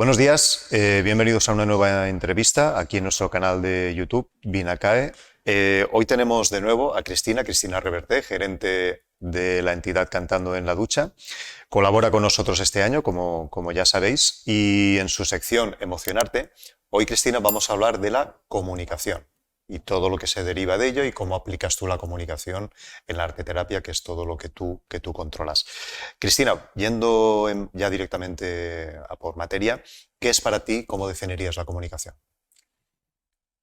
Buenos días, bienvenidos a una nueva entrevista aquí en nuestro canal de YouTube, Vinacae. Hoy tenemos de nuevo a Cristina Reverte, gerente de la entidad Cantando en la Ducha. Colabora con nosotros este año, como ya sabéis, y en su sección Emocionarte, hoy, Cristina, vamos a hablar de la comunicación y todo lo que se deriva de ello y cómo aplicas tú la comunicación en la arteterapia, que es todo lo que tú controlas. Cristina, yendo ya directamente a por materia, ¿qué es para ti, cómo definirías la comunicación?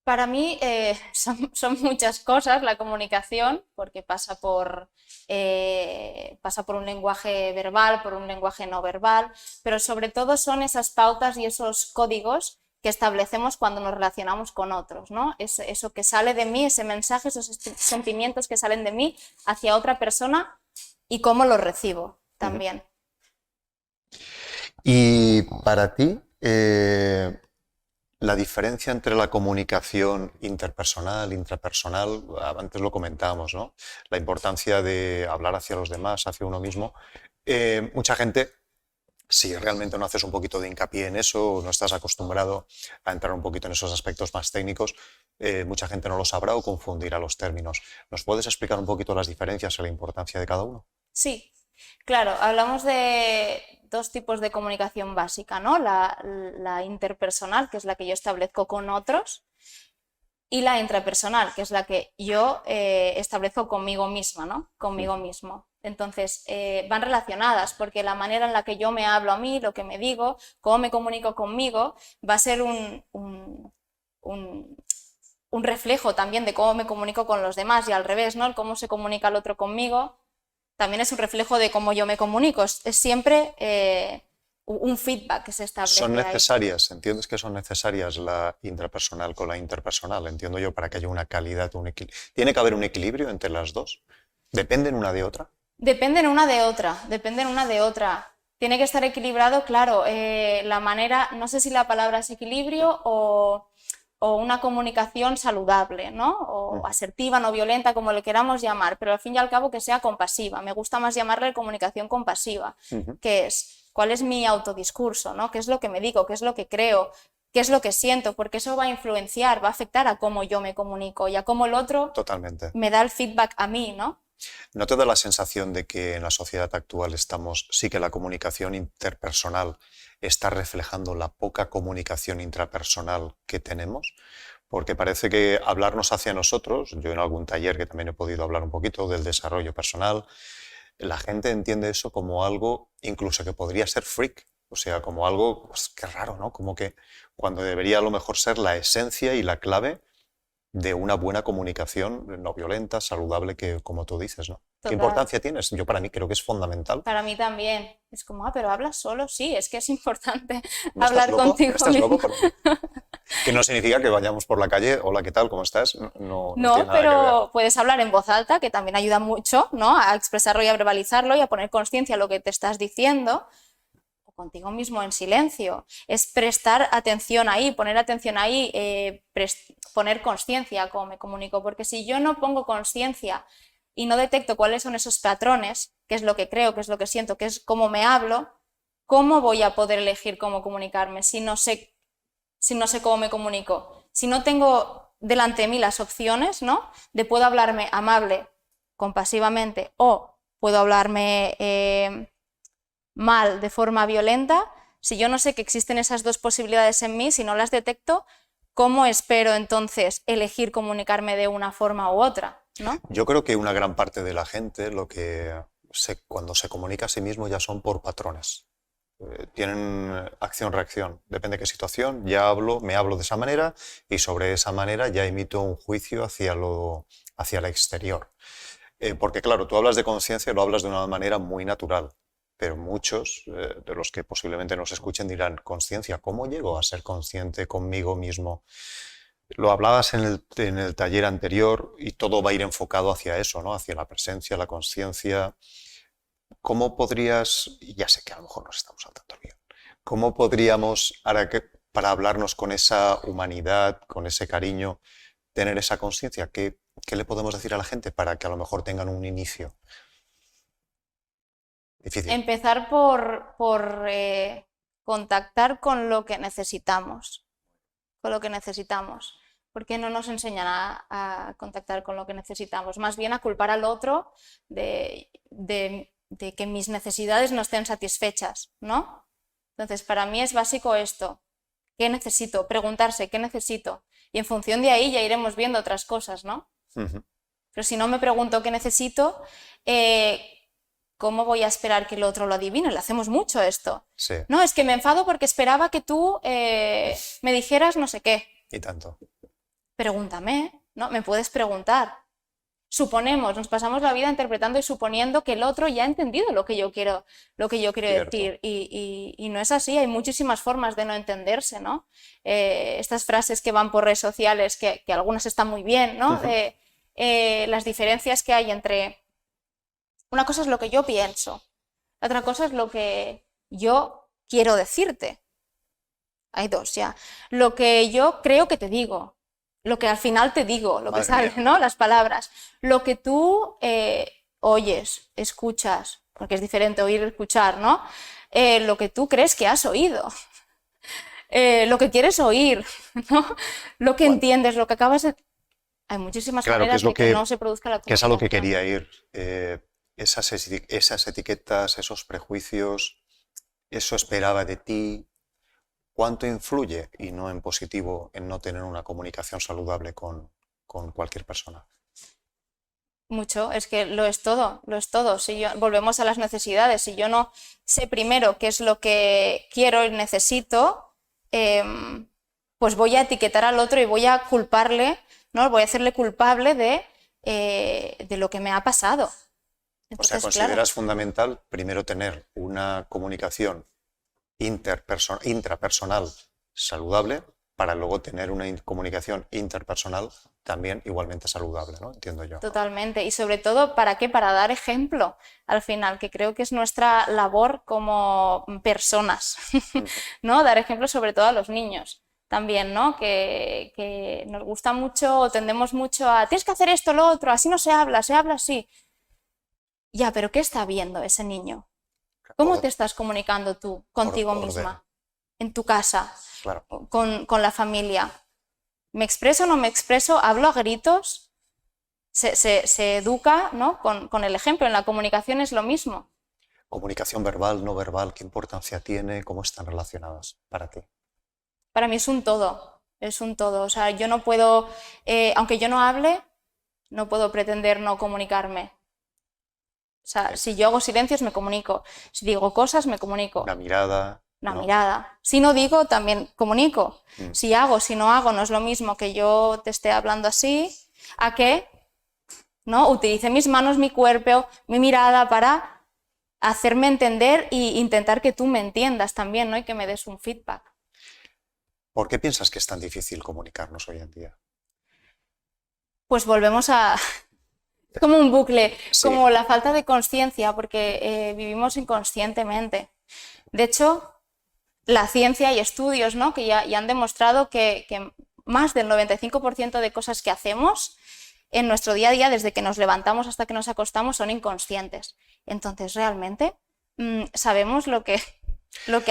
Para mí son muchas cosas la comunicación, porque pasa por un lenguaje verbal, por un lenguaje no verbal, pero sobre todo son esas pautas y esos códigos que establecemos cuando nos relacionamos con otros, ¿no? Eso que sale de mí, ese mensaje, esos sentimientos que salen de mí hacia otra persona y cómo los recibo Ujú. también. Y para ti, la diferencia entre la comunicación interpersonal, intrapersonal, antes lo comentábamos, ¿no? La importancia de hablar hacia los demás, hacia uno mismo. Mucha gente, si realmente no haces un poquito de hincapié en eso, o no estás acostumbrado a entrar un poquito en esos aspectos más técnicos, mucha gente no lo sabrá o confundirá los términos. ¿Nos puedes explicar un poquito las diferencias y la importancia de cada uno? Sí, claro, hablamos de dos tipos de comunicación básica, ¿no? La interpersonal, que es la que yo establezco con otros, y la intrapersonal, que es la que yo establezco conmigo misma, ¿no? Conmigo mismo. Entonces, van relacionadas, porque la manera en la que yo me hablo a mí, lo que me digo, cómo me comunico conmigo, va a ser un, un reflejo también de cómo me comunico con los demás y al revés, ¿no? El cómo se comunica el otro conmigo también es un reflejo de cómo yo me comunico. Es siempre un feedback que se Son establece ahí. necesarias, ¿entiendes que son necesarias la intrapersonal con la interpersonal? Entiendo yo, para que haya una calidad, un equilibrio. ¿Tiene que haber un equilibrio entre las dos? ¿Dependen una de otra? Dependen una de otra, dependen una de otra. Tiene que estar equilibrado, claro. La manera, no sé si la palabra es equilibrio o una comunicación saludable, ¿no? O Ujú, asertiva, no violenta, como le queramos llamar, pero al fin y al cabo que sea compasiva. Me gusta más llamarle comunicación compasiva, ujú. que es cuál es mi autodiscurso, ¿no? ¿Qué es lo que me digo? ¿Qué es lo que creo? ¿Qué es lo que siento? Porque eso va a influenciar, va a afectar a cómo yo me comunico y a cómo el otro Totalmente. me da el feedback a mí, ¿no? ¿No te da la sensación de que en la sociedad actual sí que la comunicación interpersonal está reflejando la poca comunicación intrapersonal que tenemos? Porque parece que hablarnos hacia nosotros, yo en algún taller que también he podido hablar un poquito del desarrollo personal, la gente entiende eso como algo incluso que podría ser freak, o sea, como algo, pues qué raro, ¿no? Como que cuando debería a lo mejor ser la esencia y la clave de una buena comunicación no violenta, saludable, que como tú dices, ¿no? ¿Qué Total. importancia tienes? Yo para mí creo que es fundamental. Para mí también. Es como, pero hablas solo. Sí, es que es importante ¿No estás hablar loco? contigo ¿Estás mismo. loco? Que no significa que vayamos por la calle, hola, ¿qué tal? ¿Cómo estás? No, no tiene No, nada que ver. pero puedes hablar en voz alta, que también ayuda mucho, ¿no? A expresarlo y a verbalizarlo y a poner conciencia a lo que te estás diciendo, o contigo mismo en silencio. Es prestar atención ahí, poner atención ahí, poner conciencia a cómo me comunico, porque si yo no pongo conciencia y no detecto cuáles son esos patrones, qué es lo que creo, qué es lo que siento, qué es cómo me hablo, ¿cómo voy a poder elegir cómo comunicarme si no sé cómo me comunico? Si no tengo delante de mí las opciones, ¿no? De puedo hablarme amable, compasivamente, o puedo hablarme mal, de forma violenta. Si yo no sé que existen esas dos posibilidades en mí, si no las detecto, ¿cómo espero entonces elegir comunicarme de una forma u otra? ¿No? Yo creo que una gran parte de la gente cuando se comunica a sí mismo ya son por patrones. Tienen acción-reacción. Depende de qué situación. Me hablo de esa manera y sobre esa manera ya emito un juicio hacia el exterior. Porque claro, tú hablas de conciencia y lo hablas de una manera muy natural, pero muchos de los que posiblemente nos escuchen dirán, conciencia, ¿cómo llego a ser consciente conmigo mismo? Lo hablabas en el taller anterior y todo va a ir enfocado hacia eso, ¿no? Hacia la presencia, la conciencia. ¿Cómo podrías, y ya sé que a lo mejor nos estamos saltando el guión, cómo podríamos, para hablarnos con esa humanidad, con ese cariño, tener esa conciencia? ¿Qué le podemos decir a la gente para que a lo mejor tengan un inicio? Difícil. Empezar por contactar con lo que necesitamos, porque no nos enseñan a contactar con lo que necesitamos, más bien a culpar al otro de que mis necesidades no estén satisfechas, ¿no? Entonces, para mí es básico esto. ¿Qué necesito? Preguntarse, ¿qué necesito? Y en función de ahí ya iremos viendo otras cosas, ¿no? Pero si no me pregunto qué necesito, ¿cómo voy a esperar que el otro lo adivine? Le hacemos mucho esto. Sí. No, es que me enfado porque esperaba que tú me dijeras no sé qué. Y tanto. Pregúntame, ¿no? Me puedes preguntar. Suponemos, nos pasamos la vida interpretando y suponiendo que el otro ya ha entendido lo que yo quiero decir, y no es así. Hay muchísimas formas de no entenderse, ¿no? Estas frases que van por redes sociales, que algunas están muy bien, ¿no? Las diferencias que hay entre... Una cosa es lo que yo pienso, la otra cosa es lo que yo quiero decirte. Hay dos ya. Lo que yo creo que te digo, lo que al final te digo, lo que sale, ¿no? Las palabras. Lo que tú oyes, escuchas, porque es diferente oír y escuchar, ¿no? Lo que tú crees que has oído. Lo que quieres oír, ¿no? Lo que entiendes, lo que acabas de... Hay muchísimas maneras de que no se produzca la comunicación. Que es a lo que quería ir. Esas etiquetas, esos prejuicios, eso esperaba de ti. ¿Cuánto influye, y no en positivo, en no tener una comunicación saludable con cualquier persona? Mucho, es que lo es todo, lo es todo. Volvemos a las necesidades. Si yo no sé primero qué es lo que quiero y necesito, pues voy a etiquetar al otro y voy a culparle, ¿no? Voy a hacerle culpable de lo que me ha pasado. Entonces, o sea, ¿consideras fundamental primero tener una comunicación intrapersonal saludable para luego tener una comunicación interpersonal también igualmente saludable, ¿no? Entiendo yo. Totalmente. Y sobre todo, ¿para qué? Para dar ejemplo al final, que creo que es nuestra labor como personas, ¿no? Dar ejemplo sobre todo a los niños también, ¿no? Que nos gusta mucho o tendemos mucho a tienes que hacer esto, lo otro, así no se habla así. Ya, pero ¿qué está viendo ese niño? ¿Cómo te estás comunicando tú contigo misma, en tu casa, claro, con la familia? ¿Me expreso o no me expreso? ¿Hablo a gritos? Se educa, ¿no? con el ejemplo. En la comunicación es lo mismo. Comunicación verbal, no verbal, ¿qué importancia tiene? ¿Cómo están relacionadas para ti? Para mí es un todo, es un todo. O sea, yo no puedo, aunque yo no hable, no puedo pretender no comunicarme. O sea, si yo hago silencios, me comunico. Si digo cosas, me comunico. Una mirada. Una mirada. Si no digo, también comunico. Si hago, si no hago, no es lo mismo que yo te esté hablando así, a que ¿no? Utilice mis manos, mi cuerpo, mi mirada para hacerme entender e intentar que tú me entiendas también, ¿no? Y que me des un feedback. ¿Por qué piensas que es tan difícil comunicarnos hoy en día? Pues volvemos a... como un bucle, sí, como la falta de conciencia, porque vivimos inconscientemente. De hecho, la ciencia y estudios, ¿no? que ya han demostrado que más del 95% de cosas que hacemos en nuestro día a día, desde que nos levantamos hasta que nos acostamos, son inconscientes. Entonces, realmente, sabemos lo que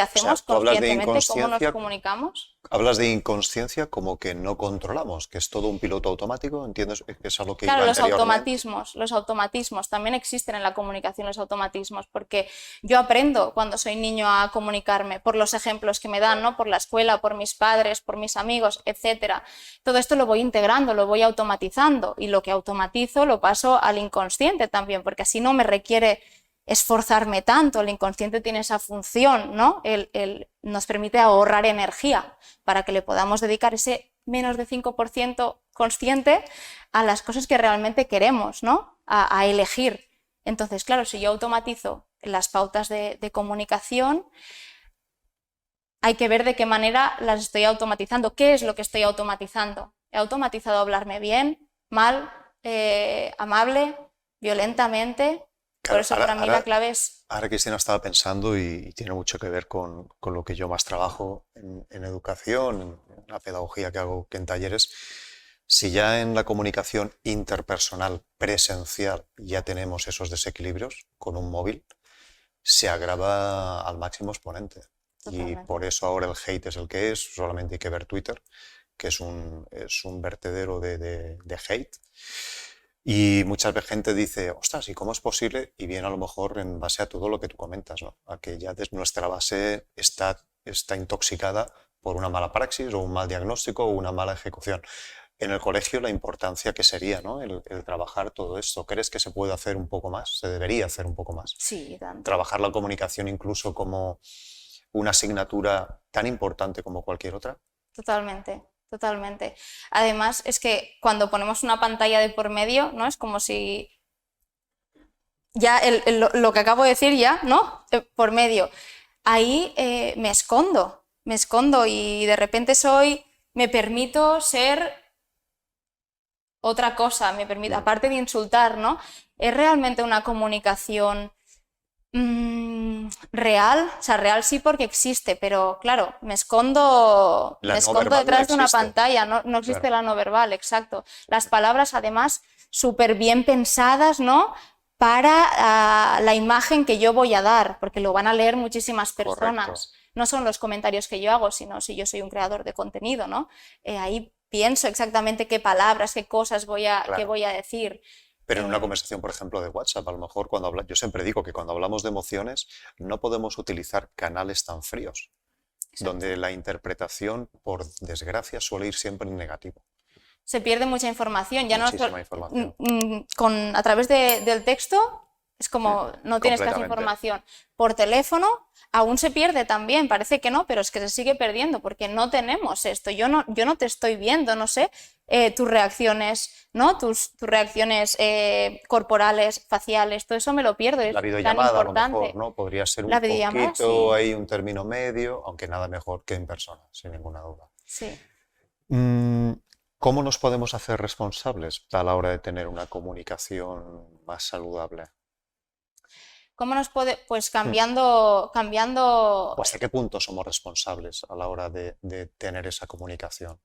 hacemos, o sea, conscientemente, cómo nos comunicamos. Hablas de inconsciencia como que no controlamos, que es todo un piloto automático, ¿entiendes? Es a lo que claro, iba los automatismos, también existen en la comunicación los automatismos, porque yo aprendo cuando soy niño a comunicarme por los ejemplos que me dan, ¿no? Por la escuela, por mis padres, por mis amigos, etcétera. Todo esto lo voy integrando, lo voy automatizando, y lo que automatizo lo paso al inconsciente también, porque así no me requiere esforzarme tanto. El inconsciente tiene esa función, ¿no? Nos permite ahorrar energía para que le podamos dedicar ese menos de 5% consciente a las cosas que realmente queremos, ¿no? A elegir. Entonces, claro, si yo automatizo las pautas de comunicación, hay que ver de qué manera las estoy automatizando. ¿Qué es lo que estoy automatizando? ¿He automatizado hablarme bien, mal, amable, violentamente? Por eso para mí la clave es... Ahora Cristina estaba pensando y tiene mucho que ver con lo que yo más trabajo en educación, en la pedagogía que hago en talleres. Si ya en la comunicación interpersonal presencial ya tenemos esos desequilibrios con un móvil, se agrava al máximo exponente. Y Totalmente. por eso ahora el hate es el que es, solamente hay que ver Twitter, que es un vertedero de hate. Y mucha gente dice, ostras, ¿y cómo es posible? Y viene a lo mejor en base a todo lo que tú comentas, ¿no? A que ya nuestra base está intoxicada por una mala praxis o un mal diagnóstico o una mala ejecución. En el colegio la importancia que sería, ¿no? El trabajar todo esto. ¿Crees que se puede hacer un poco más? Se debería hacer un poco más. Sí, tanto. Trabajar la comunicación incluso como una asignatura tan importante como cualquier otra. Totalmente, totalmente. Además, es que cuando ponemos una pantalla de por medio, ¿no? Es como si ya lo que acabo de decir ya, ¿no? Por medio. Ahí me escondo y de repente me permito ser otra cosa, aparte de insultar, ¿no? Es realmente una comunicación real, o sea, real sí porque existe, pero claro, me escondo La no verbal no detrás de una existe. pantalla, no existe Claro. la no verbal, exacto. Las palabras además súper bien pensadas, ¿no? Para la imagen que yo voy a dar, porque lo van a leer muchísimas Correcto. personas. No son los comentarios que yo hago, sino si yo soy un creador de contenido, ¿no? Ahí pienso exactamente qué palabras, qué cosas qué Claro. voy a decir. Pero en una conversación, por ejemplo, de WhatsApp, a lo mejor yo siempre digo que cuando hablamos de emociones no podemos utilizar canales tan fríos, donde la interpretación, por desgracia, suele ir siempre en negativo. Se pierde mucha información. Ya no Muchísima información. a través del texto es como no tienes casi Completamente. información. Por teléfono aún se pierde también, parece que no, pero es que se sigue perdiendo porque no tenemos esto. Yo no te estoy viendo, no sé, tus reacciones, ¿no? Tus reacciones corporales, faciales, todo eso me lo pierdo. Es La tan videollamada, a lo importante. mejor, ¿no? Podría ser La un videollamada, poquito sí. ahí un término medio, aunque nada mejor que en persona, sin ninguna duda. Sí. ¿Cómo nos podemos hacer responsables a la hora de tener una comunicación más saludable? ¿Cómo nos puede? Pues Hmm. cambiando. ¿O hasta qué punto somos responsables a la hora de tener esa comunicación?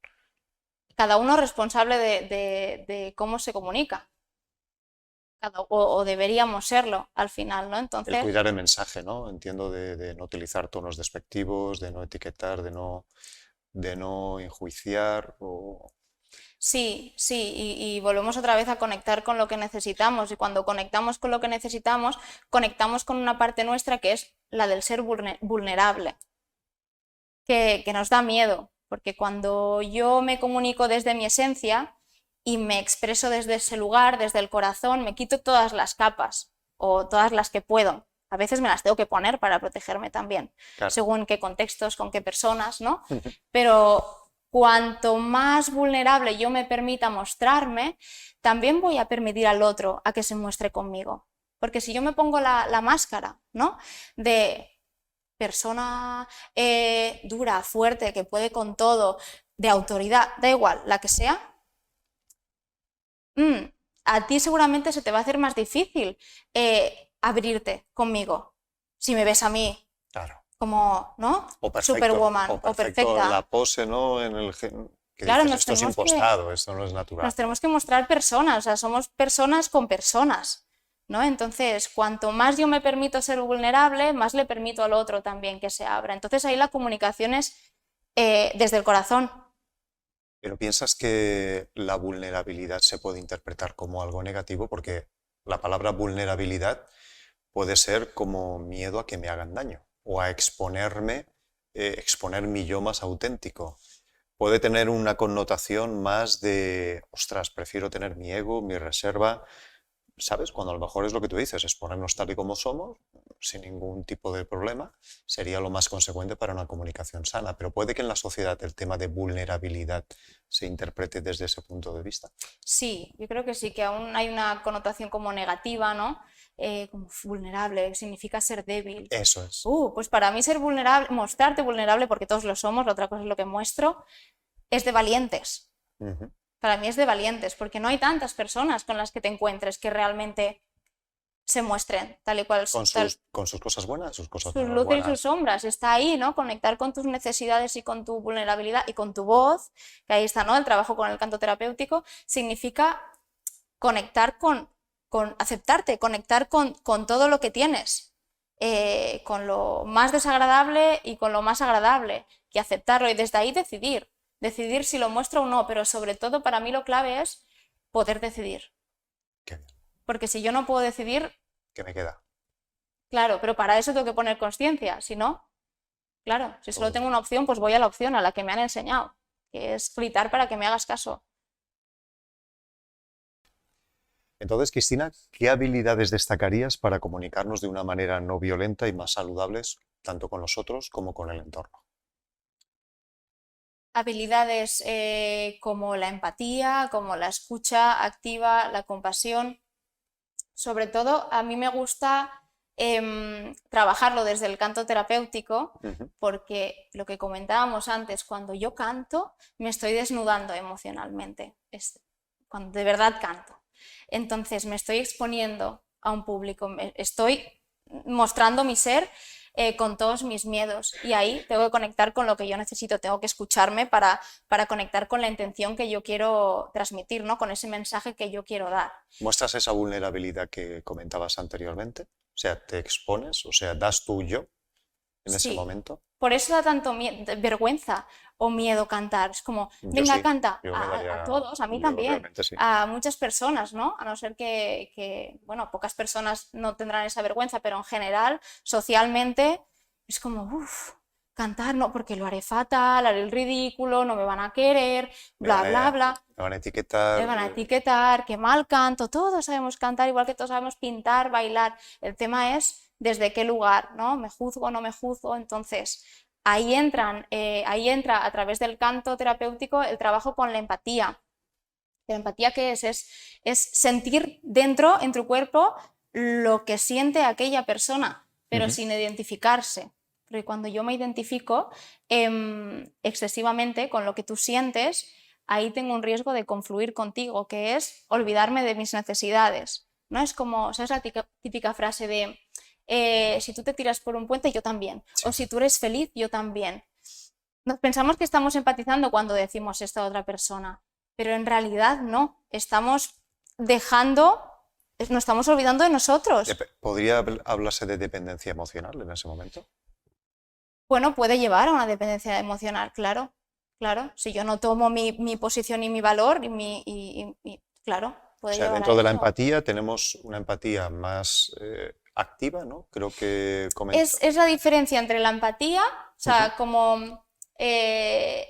Cada uno responsable de cómo se comunica. O deberíamos serlo al final, ¿no? El Entonces, cuidar el mensaje, ¿no? Entiendo de no utilizar tonos despectivos, de no etiquetar, de no enjuiciar. sí, sí, y volvemos otra vez a conectar con lo que necesitamos. Y cuando conectamos con lo que necesitamos, conectamos con una parte nuestra que es la del ser vulnerable, que nos da miedo, porque cuando yo me comunico desde mi esencia y me expreso desde ese lugar, desde el corazón, me quito todas las capas o todas las que puedo. A veces me las tengo que poner para protegerme también, Claro. según qué contextos, con qué personas, ¿no? Pero cuanto más vulnerable yo me permita mostrarme, también voy a permitir al otro a que se muestre conmigo. Porque si yo me pongo la máscara, ¿no? De persona dura, fuerte, que puede con todo, de autoridad, da igual, la que sea, a ti seguramente se te va a hacer más difícil abrirte conmigo. Si me ves a mí Claro. como, ¿no? O perfecto, Superwoman o o perfecto perfecta. la pose, ¿no? Que Claro, dices, esto es impostado, esto no es natural. nos tenemos que mostrar personas, o sea, somos personas con personas, ¿no? Entonces, cuanto más yo me permito ser vulnerable, más le permito al otro también que se abra. Entonces, ahí la comunicación es desde el corazón. Pero piensas que la vulnerabilidad se puede interpretar como algo negativo, porque la palabra vulnerabilidad puede ser como miedo a que me hagan daño o a exponer mi yo más auténtico. Puede tener una connotación más de, ostras, prefiero tener mi ego, mi reserva, ¿sabes? Cuando a lo mejor es lo que tú dices, exponernos tal y como somos, sin ningún tipo de problema, sería lo más consecuente para una comunicación sana. Pero puede que en la sociedad el tema de vulnerabilidad se interprete desde ese punto de vista. Sí, yo creo que sí, que aún hay una connotación como negativa, ¿no? Como vulnerable, significa ser débil. Eso es. Pues para mí ser vulnerable, mostrarte vulnerable, porque todos lo somos, la otra cosa es lo que muestro, es de valientes. Para mí es de valientes, porque no hay tantas personas con las que te encuentres que realmente se muestren tal y cual. Con sus cosas buenas, sus cosas sus menos luces y buenas. sus sombras, está ahí, ¿no? Conectar con tus necesidades y con tu vulnerabilidad y con tu voz, que ahí está, ¿no? El trabajo con el canto terapéutico, significa conectar con aceptarte, conectar con todo lo que tienes. con lo más desagradable y con lo más agradable, y aceptarlo y desde ahí decidir si lo muestro o no, pero sobre todo para mí lo clave es poder decidir, Qué bien. porque si yo no puedo decidir, ¿Qué me queda? claro, pero para eso tengo que poner conciencia, si no, claro, si solo Todo. tengo una opción, pues voy a la opción a la que me han enseñado, que es gritar para que me hagas caso. Entonces, Cristina, ¿qué habilidades destacarías para comunicarnos de una manera no violenta y más saludables, tanto con los otros como con el entorno? Habilidades como la empatía, como la escucha activa, la compasión. Sobre todo, a mí me gusta trabajarlo desde el canto terapéutico, Ujú. porque lo que comentábamos antes, cuando yo canto, me estoy desnudando emocionalmente, cuando de verdad canto. Entonces me estoy exponiendo a un público, estoy mostrando mi ser con todos mis miedos, y ahí tengo que conectar con lo que yo necesito, tengo que escucharme para conectar con la intención que yo quiero transmitir, ¿no? Con ese mensaje que yo quiero dar. ¿Muestras esa vulnerabilidad que comentabas anteriormente? O sea, te expones, o sea, das tu yo en ese Sí, momento. por eso da tanto vergüenza o miedo cantar. Es como, Yo venga, sí, canta, yo me a daría, todos, a mí yo también, realmente sí. a muchas personas, ¿no? A no ser bueno, pocas personas no tendrán esa vergüenza, pero en general, socialmente, es como, uff, cantar, no, porque lo haré fatal, haré el ridículo, no me van a querer, Me van bla, bla, a, bla. me van a etiquetar. Me van a etiquetar, que mal canto, todos sabemos cantar, igual que todos sabemos pintar, bailar. El tema es desde qué lugar, ¿no? ¿Me juzgo, no me juzgo? Entonces, ahí entra a través del canto terapéutico el trabajo con la empatía. ¿La empatía qué es? Es sentir dentro, en tu cuerpo, lo que siente aquella persona, pero Ujú. sin identificarse. Porque cuando yo me identifico excesivamente con lo que tú sientes, ahí tengo un riesgo de confluir contigo, que es olvidarme de mis necesidades. ¿No? Es como, ¿sabes la típica frase de si tú te tiras por un puente, yo también? Sí. O si tú eres feliz, yo también. Nos pensamos que estamos empatizando cuando decimos esto a otra persona, pero en realidad no, estamos dejando, nos estamos olvidando de nosotros. ¿Podría hablarse de dependencia emocional en ese momento? Bueno, puede llevar a una dependencia emocional, claro, claro. Si yo no tomo mi posición y mi valor, claro, O puede sea, llevar a dentro de la eso. empatía tenemos una empatía más activa, ¿no? Creo que comenta. Es la diferencia entre la empatía, o Ujú. sea, como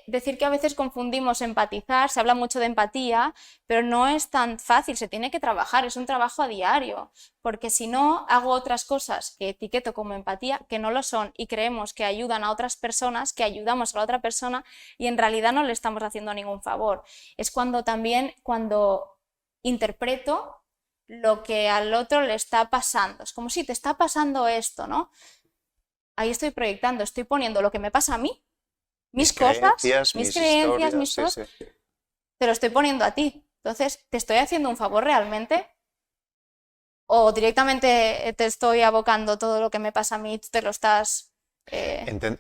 decir que a veces confundimos empatizar, se habla mucho de empatía, pero no es tan fácil, se tiene que trabajar, es un trabajo a diario, porque si no hago otras cosas que etiqueto como empatía, que no lo son, y creemos que ayudan a otras personas, que ayudamos a la otra persona, y en realidad no le estamos haciendo ningún favor. Es cuando también, cuando interpreto lo que al otro le está pasando. Es como si te está pasando esto, ¿no? Ahí estoy proyectando, estoy poniendo lo que me pasa a mí, Mis mis cosas, creencias, mis mis creencias, historias, mis sí, cosas, sí. te lo estoy poniendo a ti. Entonces, ¿te estoy haciendo un favor realmente? ¿O directamente te estoy abocando todo lo que me pasa a mí y tú te lo estás... Enten-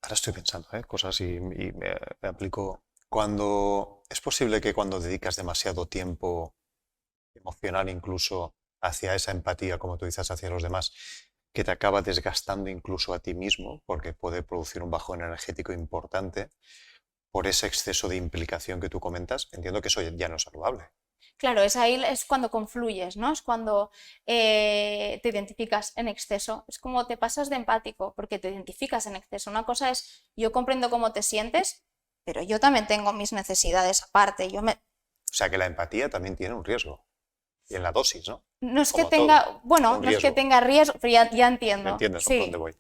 Ahora estoy pensando, cosas y me aplico. Cuando es posible que cuando dedicas demasiado tiempo emocional incluso hacia esa empatía, como tú dices, hacia los demás, que te acaba desgastando incluso a ti mismo, porque puede producir un bajón energético importante por ese exceso de implicación que tú comentas, entiendo que eso ya no es saludable. Claro, es ahí es cuando confluyes, ¿no? Es cuando te identificas en exceso. Es como te pasas de empático porque te identificas en exceso. Una cosa es, yo comprendo cómo te sientes, pero yo también tengo mis necesidades aparte. O sea que la empatía también tiene un riesgo. Y en la dosis, ¿no? No es que Como todo, tenga, bueno, un no es que riesgo. tenga riesgo, pero ya ¿Me entiendo. entiendes, no? Por dónde Sí, voy.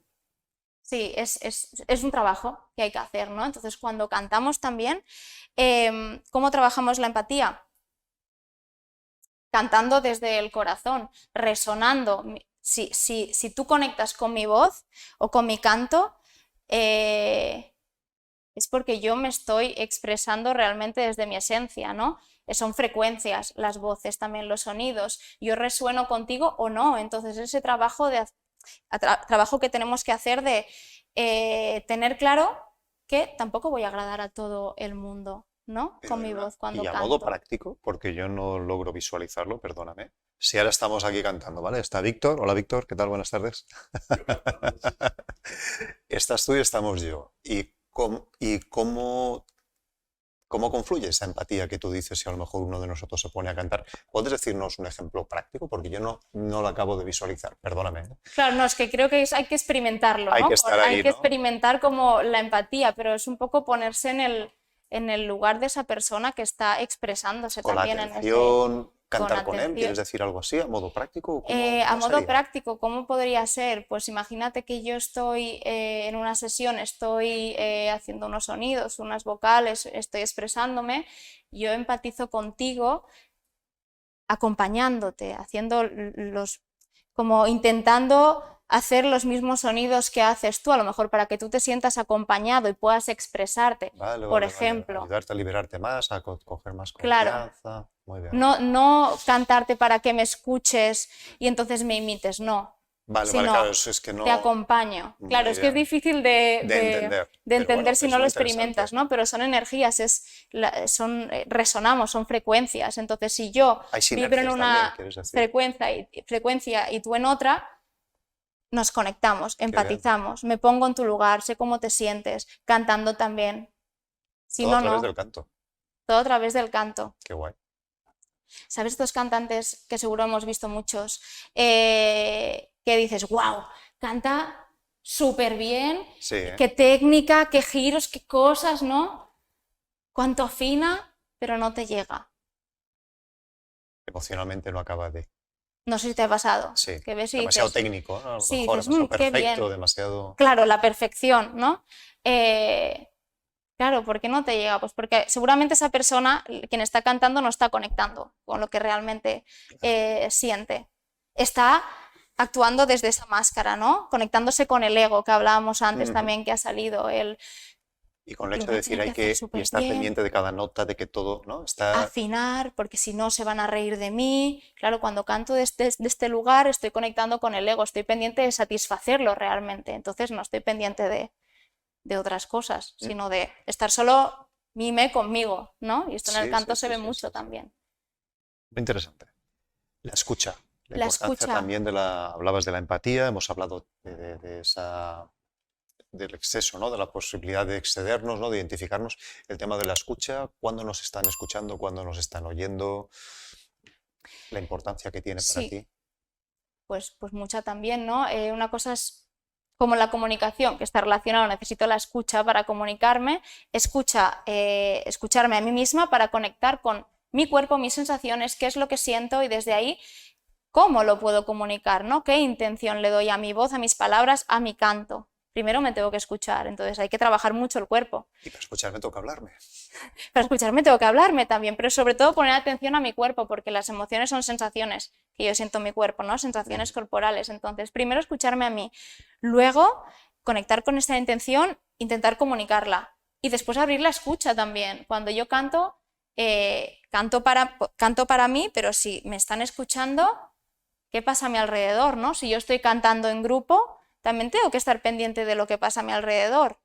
sí, es un trabajo que hay que hacer, ¿no? Entonces, cuando cantamos también, ¿cómo trabajamos la empatía? Cantando desde el corazón, resonando. Si tú conectas con mi voz o con mi canto, es porque yo me estoy expresando realmente desde mi esencia, ¿no? Son frecuencias, las voces, también los sonidos. Yo resueno contigo o no. Entonces, ese trabajo que tenemos que hacer de tener claro que tampoco voy a agradar a todo el mundo, ¿no? Con mi voz Y cuando a modo canto. práctico, porque yo no logro visualizarlo, perdóname, Si ahora estamos aquí cantando, ¿vale? Está Víctor. Hola Víctor, ¿qué tal? Buenas tardes. Estás tú y estamos yo. ¿Cómo confluye esa empatía que tú dices si a lo mejor uno de nosotros se pone a cantar? ¿Puedes decirnos un ejemplo práctico? Porque yo no lo acabo de visualizar, perdóname. Claro, no, es que creo que hay que experimentarlo, Hay ¿no? que estar Hay ahí, que ¿no? experimentar como la empatía, pero es un poco ponerse en el lugar de esa persona que está expresándose Con la también en ese, atención, con cantar con él, atención. ¿quieres decir algo así, a modo práctico? ¿Cómo, A cómo modo sería? práctico, ¿cómo podría ser? Pues imagínate que yo estoy en una sesión, estoy haciendo unos sonidos, unas vocales, estoy expresándome, yo empatizo contigo acompañándote, haciendo como intentando hacer los mismos sonidos que haces tú, a lo mejor para que tú te sientas acompañado y puedas expresarte, Vale, por vale, vale. ejemplo. Ayudarte a liberarte más, a coger más Claro, confianza. Muy bien. no cantarte para que me escuches y entonces me imites, no, Vale, vale, claro, sino eso es que te no. acompaño. Claro, Muy es que es bien. difícil De entender. de Pero entender bueno, si es no lo muy interesante. experimentas, ¿no? Pero son energías, resonamos, son frecuencias. Entonces, si yo Hay vibro en sinergias también, una ¿quieres decir? frecuencia y tú en otra, nos conectamos, Qué bien. empatizamos, me pongo en tu lugar, sé cómo te sientes, cantando también. Si Todo a no, través del no, canto. todo a través del canto. Qué guay. ¿Sabes estos cantantes que seguro hemos visto muchos? Que dices, wow, canta súper bien, Sí, ¿eh? qué técnica, qué giros, qué cosas, ¿no? Cuánto afina, pero no te llega. Emocionalmente no acaba de. No sé si te ha pasado, Sí. que ves y Demasiado dices, técnico, ¿no? A lo sí, mejor, dices, demasiado qué perfecto, bien. demasiado. Claro, la perfección, ¿no? Eh, Claro, ¿por qué no te llega? Pues porque seguramente esa persona, quien está cantando, no está conectando con lo que realmente siente. Está actuando desde esa máscara, ¿no? Conectándose con el ego que hablábamos antes Ujú. también, que ha salido, Y con el lo hecho voy de a decir tener que hay hacer que y súper estar bien, pendiente de cada nota, de que todo, ¿no? Está. afinar, porque si no se van a reír de mí. Claro, cuando canto de este lugar estoy conectando con el ego, estoy pendiente de satisfacerlo realmente, entonces no estoy pendiente de otras cosas, Mm. sino de estar solo mime conmigo, ¿no? Y esto en el Sí, sí, canto se sí, ve sí, sí, mucho sí. también. Muy interesante. La escucha, la La importancia escucha, también hablabas de la empatía, hemos hablado del exceso, ¿no? De la posibilidad de excedernos, ¿no? De identificarnos, el tema de la escucha, cuándo nos están escuchando, cuándo nos están oyendo, la importancia que tiene para sí, ti. pues mucha también, ¿no? Una cosa es como la comunicación, que está relacionado, necesito la escucha para comunicarme, escucharme a mí misma para conectar con mi cuerpo, mis sensaciones, qué es lo que siento y desde ahí cómo lo puedo comunicar, ¿no? ¿Qué intención le doy a mi voz, a mis palabras, a mi canto? Primero me tengo que escuchar, entonces hay que trabajar mucho el cuerpo. Y para escucharme toca hablarme. Para escucharme tengo que hablarme también, pero sobre todo poner atención a mi cuerpo, porque las emociones son sensaciones que yo siento en mi cuerpo, ¿no? Sensaciones Ujú. corporales. Entonces, primero escucharme a mí, luego conectar con esta intención, intentar comunicarla y después abrir la escucha también. Cuando yo canto, canto para mí, pero si me están escuchando, ¿qué pasa a mi alrededor, no? Si yo estoy cantando en grupo, también tengo que estar pendiente de lo que pasa a mi alrededor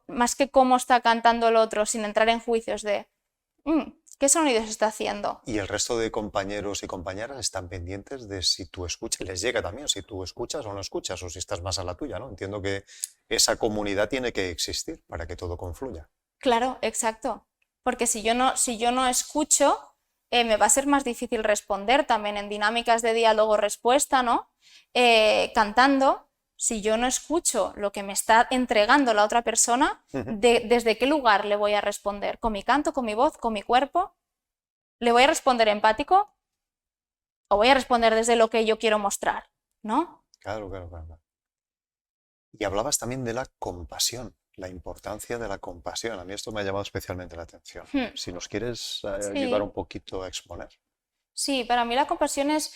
más que cómo está cantando el otro, sin entrar en juicios de qué sonidos está haciendo. Y el resto de compañeros y compañeras están pendientes de si tú escuchas, les llega también, si tú escuchas o no escuchas, o si estás más a la tuya, ¿no? Entiendo que esa comunidad tiene que existir para que todo confluya. Claro, exacto. Porque si yo no escucho, me va a ser más difícil responder también en dinámicas de diálogo-respuesta, ¿no? Cantando, si yo no escucho lo que me está entregando la otra persona, Ujú. ¿desde qué lugar le voy a responder? ¿Con mi canto, con mi voz, con mi cuerpo? ¿Le voy a responder empático o voy a responder desde lo que yo quiero mostrar? ¿No? Claro, claro, claro, claro. Y hablabas también de la compasión, la importancia de la compasión. A mí esto me ha llamado especialmente la atención. Hmm. Si nos quieres ayudar un Sí, poquito a exponer. sí, para mí la compasión es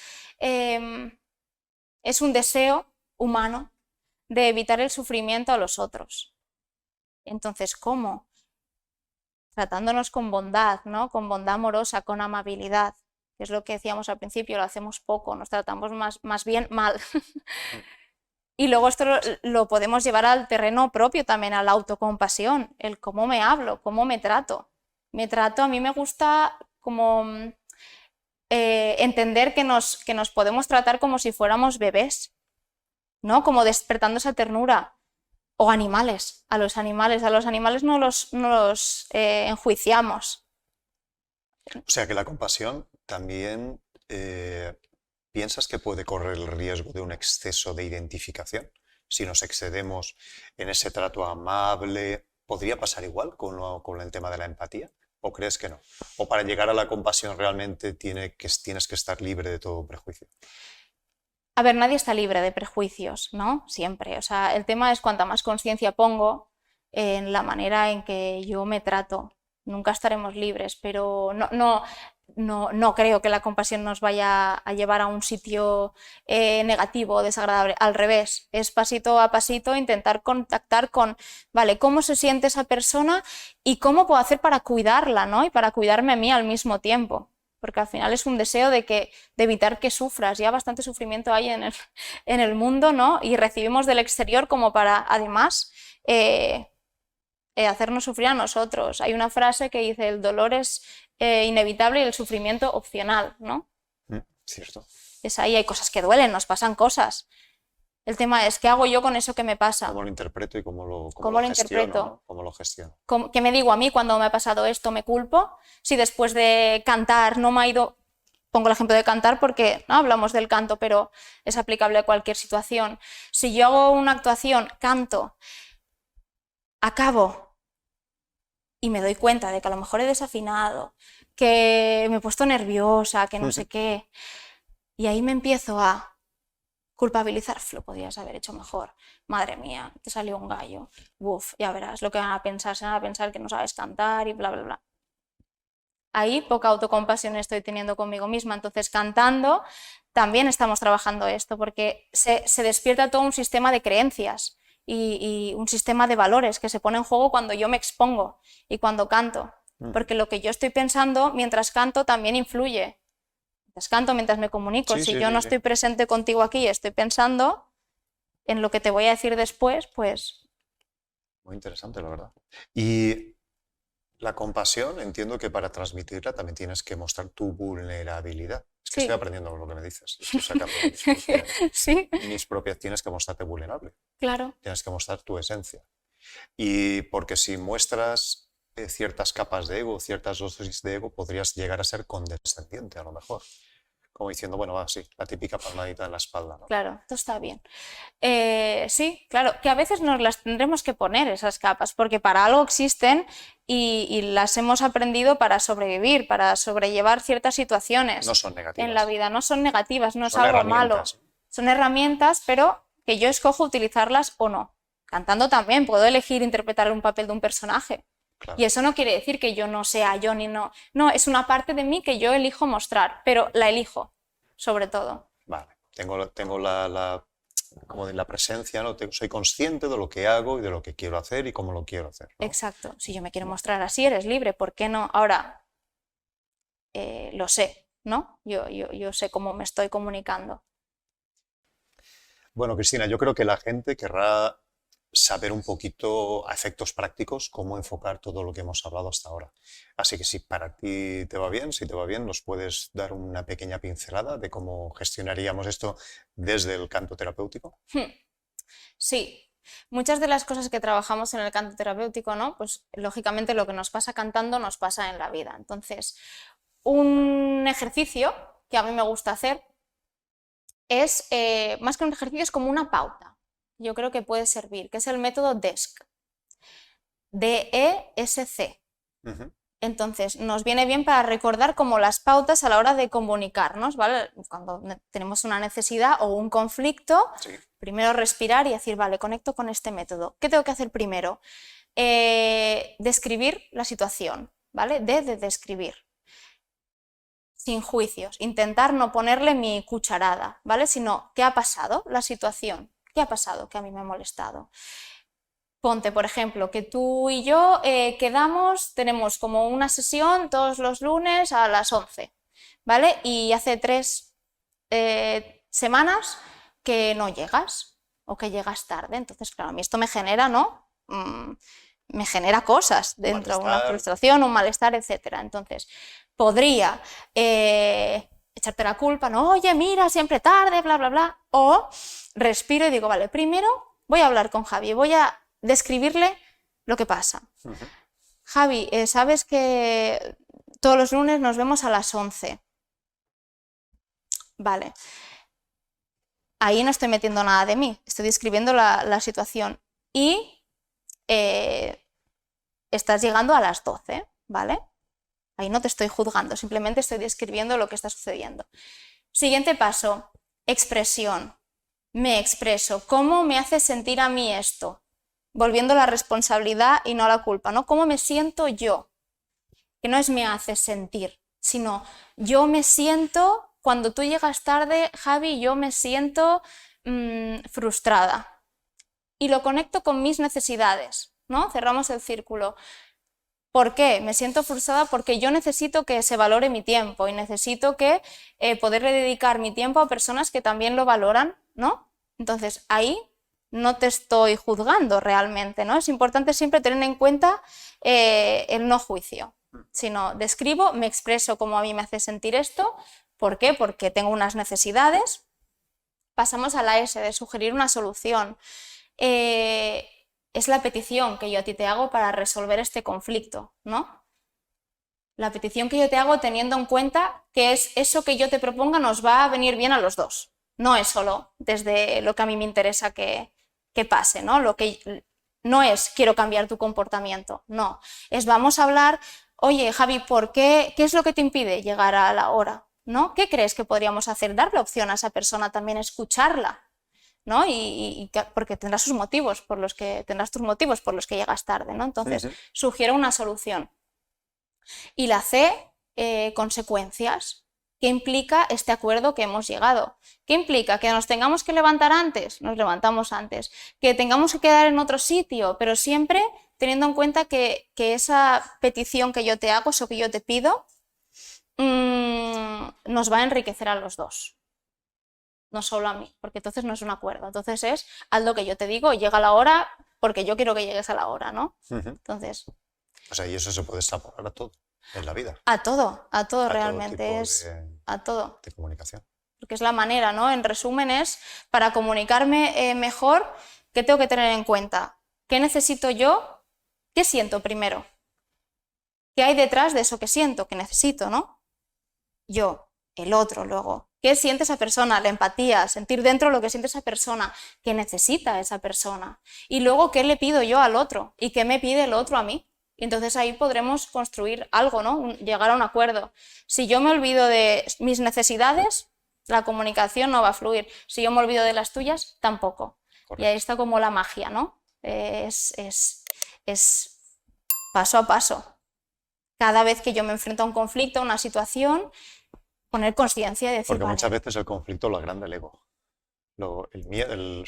un deseo humano de evitar el sufrimiento a los otros. Entonces, ¿cómo? Tratándonos con bondad, ¿no? Con bondad amorosa, con amabilidad, que es lo que decíamos al principio, lo hacemos poco, nos tratamos más bien mal. Mm. Y luego esto lo podemos llevar al terreno propio también, a la autocompasión, el cómo me hablo, cómo me trato. Me trato, a mí me gusta como entender que nos podemos tratar como si fuéramos bebés, ¿no? Como despertando esa ternura. O animales, a los animales no los enjuiciamos. O sea que la compasión también piensas que puede correr el riesgo de un exceso de identificación. Si nos excedemos en ese trato amable, ¿podría pasar igual con el tema de la empatía? ¿O crees que no? ¿O para llegar a la compasión realmente tienes que estar libre de todo prejuicio? A ver, nadie está libre de prejuicios, ¿no? Siempre. O sea, el tema es cuanta más conciencia pongo en la manera en que yo me trato. Nunca estaremos libres, pero no creo que la compasión nos vaya a llevar a un sitio negativo o desagradable. Al revés, es pasito a pasito intentar contactar con, vale, cómo se siente esa persona y cómo puedo hacer para cuidarla, ¿no? Y para cuidarme a mí al mismo tiempo. Porque al final es un deseo de evitar que sufras. Ya bastante sufrimiento hay en el mundo, ¿no? Y recibimos del exterior como para, además, hacernos sufrir a nosotros. Hay una frase que dice, el dolor es inevitable y el sufrimiento opcional, ¿no? Cierto. Es ahí, hay cosas que duelen, nos pasan cosas. El tema es, ¿qué hago yo con eso que me pasa? ¿Cómo lo interpreto y cómo lo gestiono, interpreto? ¿no? ¿Cómo lo gestiono? ¿Qué me digo a mí cuando me ha pasado esto? ¿Me culpo? Si después de cantar no me ha ido... Pongo el ejemplo de cantar porque no hablamos del canto, pero es aplicable a cualquier situación. Si yo hago una actuación, canto, acabo y me doy cuenta de que a lo mejor he desafinado, que me he puesto nerviosa, que no sé qué, y ahí me empiezo a culpabilizar, lo podías haber hecho mejor, madre mía, te salió un gallo, uf, ya verás lo que van a pensar, se van a pensar que no sabes cantar y bla, bla, bla. Ahí poca autocompasión estoy teniendo conmigo misma, entonces cantando también estamos trabajando esto, porque se despierta todo un sistema de creencias y un sistema de valores que se pone en juego cuando yo me expongo y cuando canto, porque lo que yo estoy pensando mientras canto también influye. Mientras canto, mientras me comunico, si yo no estoy presente contigo aquí y estoy pensando en lo que te voy a decir después, pues... Muy interesante, la verdad. Y la compasión, entiendo que para transmitirla también tienes que mostrar tu vulnerabilidad. Es que estoy aprendiendo lo que me dices. Estoy sacando mis propias... Tienes que mostrarte vulnerable. Claro. Tienes que mostrar tu esencia. Y porque si muestras ciertas capas de ego, ciertas dosis de ego, podrías llegar a ser condescendiente a lo mejor. Como diciendo, bueno, va, sí, la típica palmadita en la espalda, ¿no? Claro, esto está bien. Sí, claro, que a veces nos las tendremos que poner esas capas, porque para algo existen y las hemos aprendido para sobrevivir, para sobrellevar ciertas situaciones. No son negativas. En la vida, no son negativas, no es algo malo. Son herramientas, pero que yo escojo utilizarlas o no. Cantando también puedo elegir interpretar un papel de un personaje. Claro. Y eso no quiere decir que yo no sea yo ni no. No, es una parte de mí que yo elijo mostrar, pero la elijo, sobre todo. Vale, tengo como de la presencia, ¿no? Soy consciente de lo que hago y de lo que quiero hacer y cómo lo quiero hacer, ¿no? Exacto. Si yo me quiero mostrar así, eres libre, ¿por qué no? Ahora, lo sé, ¿no? Yo sé cómo me estoy comunicando. Bueno, Cristina, yo creo que la gente querrá saber un poquito a efectos prácticos cómo enfocar todo lo que hemos hablado hasta ahora. Así que si para ti te va bien, si te va bien, nos puedes dar una pequeña pincelada de cómo gestionaríamos esto desde el canto terapéutico. Sí, muchas de las cosas que trabajamos en el canto terapéutico, ¿no? Pues lógicamente lo que nos pasa cantando nos pasa en la vida. Entonces, un ejercicio que a mí me gusta hacer es, más que un ejercicio, es como una pauta. Yo creo que puede servir, que es el método DESC. D-E-S-C. Entonces, nos viene bien para recordar como las pautas a la hora de comunicarnos, ¿vale? Cuando tenemos una necesidad o un conflicto, sí. Primero respirar y decir, vale, conecto con este método. ¿Qué tengo que hacer primero? Describir la situación, ¿vale? De describir. Sin juicios, intentar no ponerle mi cucharada, ¿vale? Sino, ¿qué ha pasado? La situación, ¿qué ha pasado que a mí me ha molestado? Ponte, por ejemplo, que tú y yo quedamos, tenemos como una sesión todos los lunes a las 11, ¿vale? Y hace 3 semanas que no llegas o que llegas tarde, entonces, claro, a mí esto me genera, ¿no? Me genera cosas dentro, una frustración, un malestar, etc. Entonces, podría echarte la culpa, no, oye, mira, siempre tarde, bla, bla, bla. O respiro y digo, vale, primero voy a hablar con Javi, voy a describirle lo que pasa. Javi, sabes que todos los lunes nos vemos a las 11. Vale. Ahí no estoy metiendo nada de mí, estoy describiendo la situación. Y estás llegando a las 12, ¿vale? Ahí no te estoy juzgando, simplemente estoy describiendo lo que está sucediendo. Siguiente paso, expresión. Me expreso. ¿Cómo me hace sentir a mí esto? Volviendo a la responsabilidad y no a la culpa, ¿no? ¿Cómo me siento yo? Que no es me hace sentir, sino yo me siento, cuando tú llegas tarde, Javi, yo me siento frustrada. Y lo conecto con mis necesidades, ¿no? Cerramos el círculo. ¿Por qué? Me siento frustrada porque yo necesito que se valore mi tiempo y necesito que poderle dedicar mi tiempo a personas que también lo valoran, ¿no? Entonces, ahí no te estoy juzgando realmente, ¿no? Es importante siempre tener en cuenta el no juicio, sino describo, me expreso cómo a mí me hace sentir esto. ¿Por qué? Porque tengo unas necesidades. Pasamos a la S, de sugerir una solución. Es la petición que yo a ti te hago para resolver este conflicto, ¿no? La petición que yo te hago teniendo en cuenta que es eso que yo te proponga nos va a venir bien a los dos. No es solo desde lo que a mí me interesa que pase, ¿no? Lo que no es quiero cambiar tu comportamiento, no. Es vamos a hablar, oye, Javi, ¿qué es lo que te impide llegar a la hora? ¿No? ¿Qué crees que podríamos hacer? Darle opción a esa persona también, escucharla, ¿no? Porque tendrás tus motivos por los que llegas tarde, ¿no? Entonces, sugiero una solución. Y la C, consecuencias. ¿Qué implica este acuerdo que hemos llegado? ¿Qué implica? ¿Que nos tengamos que levantar antes? Nos levantamos antes. ¿Que tengamos que quedar en otro sitio? Pero siempre teniendo en cuenta que esa petición que yo te hago, eso que yo te pido, nos va a enriquecer a los dos. No solo a mí, porque entonces no es un acuerdo. Entonces es, haz lo que yo te digo, llega a la hora porque yo quiero que llegues a la hora, ¿no? Entonces... O sea, y eso se puede extrapolar a todo en la vida. A todo realmente, todo es a todo. de comunicación. Porque es la manera, ¿no? En resumen es, para comunicarme mejor, ¿qué tengo que tener en cuenta? ¿Qué necesito yo? ¿Qué siento primero? ¿Qué hay detrás de eso que siento, que necesito, ¿no? Yo, el otro luego. ¿Qué siente esa persona? La empatía, sentir dentro lo que siente esa persona, qué necesita esa persona. Y luego, ¿qué le pido yo al otro? ¿Y qué me pide el otro a mí? Y entonces ahí podremos construir algo, ¿no? Llegar a un acuerdo. Si yo me olvido de mis necesidades, la comunicación no va a fluir. Si yo me olvido de las tuyas, tampoco. Correcto. Y ahí está como la magia, ¿no? Es paso a paso. Cada vez que yo me enfrento a un conflicto, a una situación, poner conciencia y decir, porque vale. Muchas veces el conflicto lo agranda el ego. El miedo,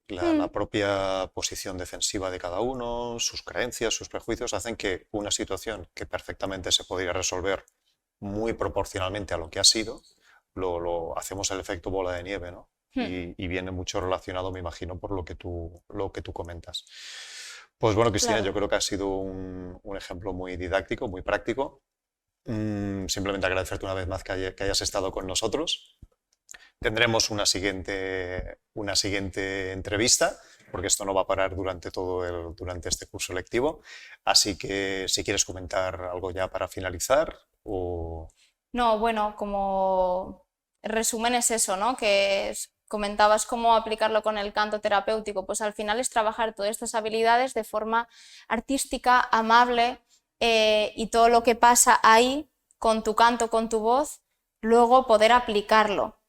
la propia posición defensiva de cada uno, sus creencias, sus prejuicios, hacen que una situación que perfectamente se podría resolver muy proporcionalmente a lo que ha sido, lo hacemos el efecto bola de nieve, ¿no? Y viene mucho relacionado, me imagino, por lo que tú comentas. Pues bueno, Cristina, claro. Yo creo que ha sido un ejemplo muy didáctico, muy práctico. Simplemente agradecerte una vez más que hayas estado con nosotros. Tendremos una siguiente entrevista, porque esto no va a parar durante este curso lectivo. Así que si quieres comentar algo ya para finalizar o... No, bueno, como resumen es eso, ¿no? Comentabas cómo aplicarlo con el canto terapéutico, pues al final es trabajar todas estas habilidades de forma artística, amable, y todo lo que pasa ahí con tu canto, con tu voz, luego poder aplicarlo.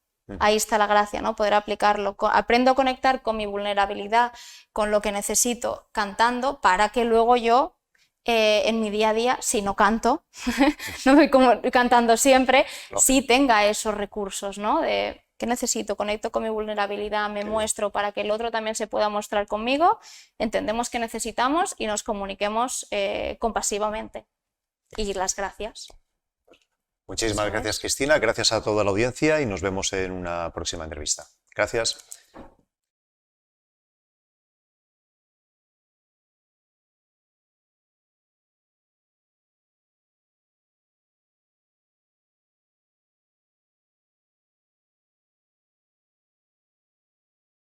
Ahí está la gracia, ¿no? Poder aplicarlo. Aprendo a conectar con mi vulnerabilidad, con lo que necesito cantando, para que luego yo, en mi día a día, si no canto, no voy como cantando siempre, sí tenga esos recursos, ¿no? De qué necesito, conecto con mi vulnerabilidad, me muestro para que el otro también se pueda mostrar conmigo, entendemos qué necesitamos y nos comuniquemos compasivamente. Y las gracias. Muchísimas gracias, Cristina. Gracias a toda la audiencia y nos vemos en una próxima entrevista. Gracias.